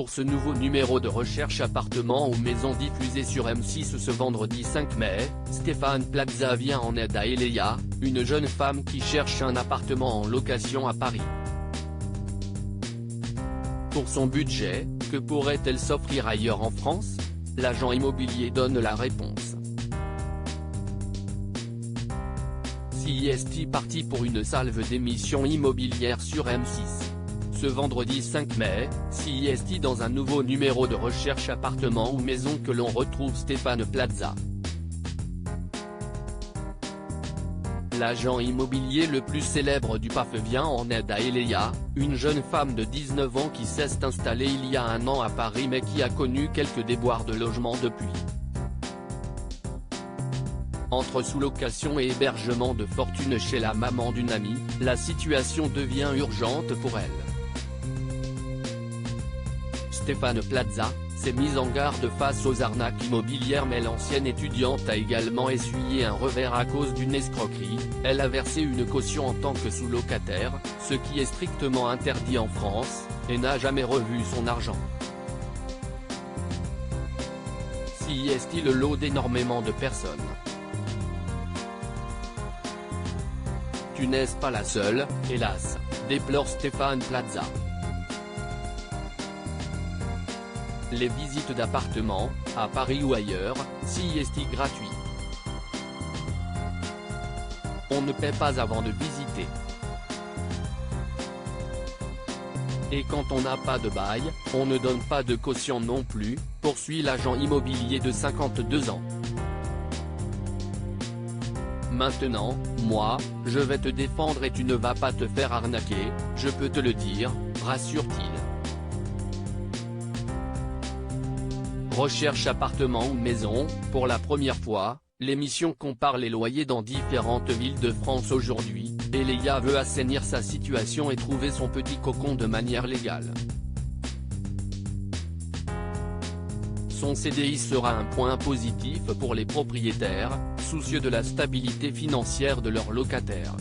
pour ce nouveau numéro de recherche appartement ou maison diffusé sur M6 ce vendredi 5 mai, Stéphane Plaza vient en aide à Eléa, une jeune femme qui cherche un appartement en location à Paris. Pour son budget, que pourrait-elle s'offrir ailleurs en France? L'agent immobilier donne la réponse. CIST parti pour une salve d'émissions immobilières sur M6. Ce vendredi 5 mai, CIST dans un nouveau numéro de recherche appartement ou maison que l'on retrouve Stéphane Plaza. L'agent immobilier le plus célèbre du PAF vient en aide à Eléa, une jeune femme de 19 ans qui s'est installée il y a un an à Paris mais qui a connu quelques déboires de logement depuis. Entre sous-location et hébergement de fortune chez la maman d'une amie, la situation devient urgente pour elle. Stéphane Plaza s'est mise en garde face aux arnaques immobilières mais l'ancienne étudiante a également essuyé un revers à cause d'une escroquerie. Elle a versé une caution en tant que sous-locataire, ce qui est strictement interdit en France, et n'a jamais revu son argent. Si est-il le lot d'énormément de personnes? Tu n'es pas la seule, hélas, déplore Stéphane Plaza. Les visites d'appartements, à Paris ou ailleurs, CIST gratuit. On ne paie pas avant de visiter. Et quand on n'a pas de bail, on ne donne pas de caution non plus, poursuit l'agent immobilier de 52 ans. Maintenant, moi, je vais te défendre et tu ne vas pas te faire arnaquer, je peux te le dire, rassure-t-il. Recherche appartement ou maison, pour la première fois, l'émission compare les loyers dans différentes villes de France aujourd'hui, Eléa veut assainir sa situation et trouver son petit cocon de manière légale. Son CDI sera un point positif pour les propriétaires, soucieux de la stabilité financière de leurs locataires.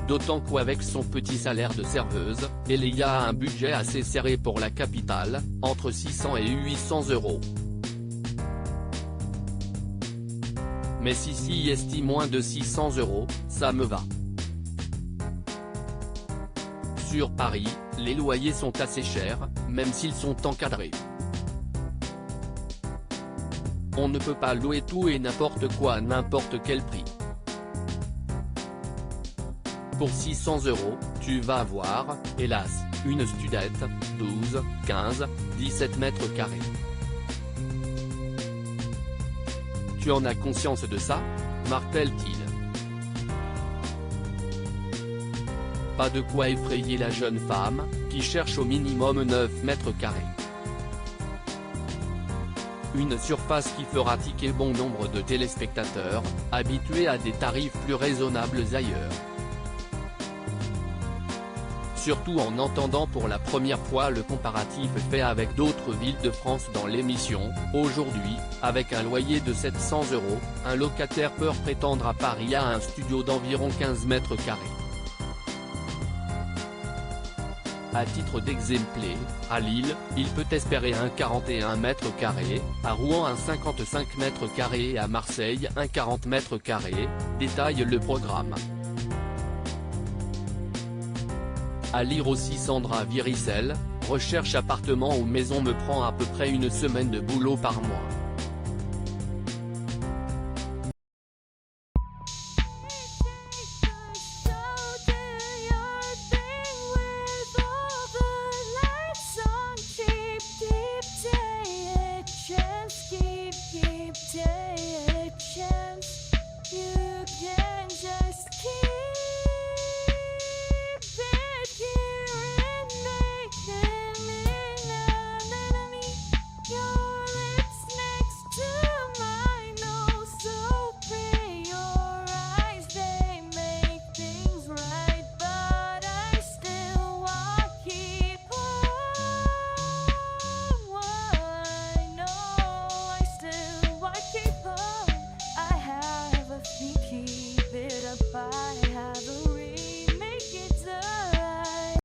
D'autant qu'avec son petit salaire de serveuse, Eléa a un budget assez serré pour la capitale, entre 600 et 800 €. Mais si estime moins de 600 €, ça me va. Sur Paris, les loyers sont assez chers, même s'ils sont encadrés. On ne peut pas louer tout et n'importe quoi à n'importe quel prix. Pour 600 €, tu vas avoir, hélas, une studette, 12, 15, 17 mètres carrés. Tu en as conscience de ça? Martèle-t-il. Pas de quoi effrayer la jeune femme, qui cherche au minimum 9 mètres carrés. Une surface qui fera tiquer bon nombre de téléspectateurs, habitués à des tarifs plus raisonnables ailleurs. Surtout en entendant pour la première fois le comparatif fait avec d'autres villes de France dans l'émission. Aujourd'hui, avec un loyer de 700 €, un locataire peut prétendre à Paris à un studio d'environ 15 mètres carrés. À titre d'exemple, à Lille, il peut espérer un 41 mètres carrés, à Rouen un 55 mètres carrés et à Marseille un 40 mètres carrés, détaille le programme. À lire aussi Sandra Viricel, recherche appartement ou maison me prend à peu près une semaine de boulot par mois. Keep it up, I have a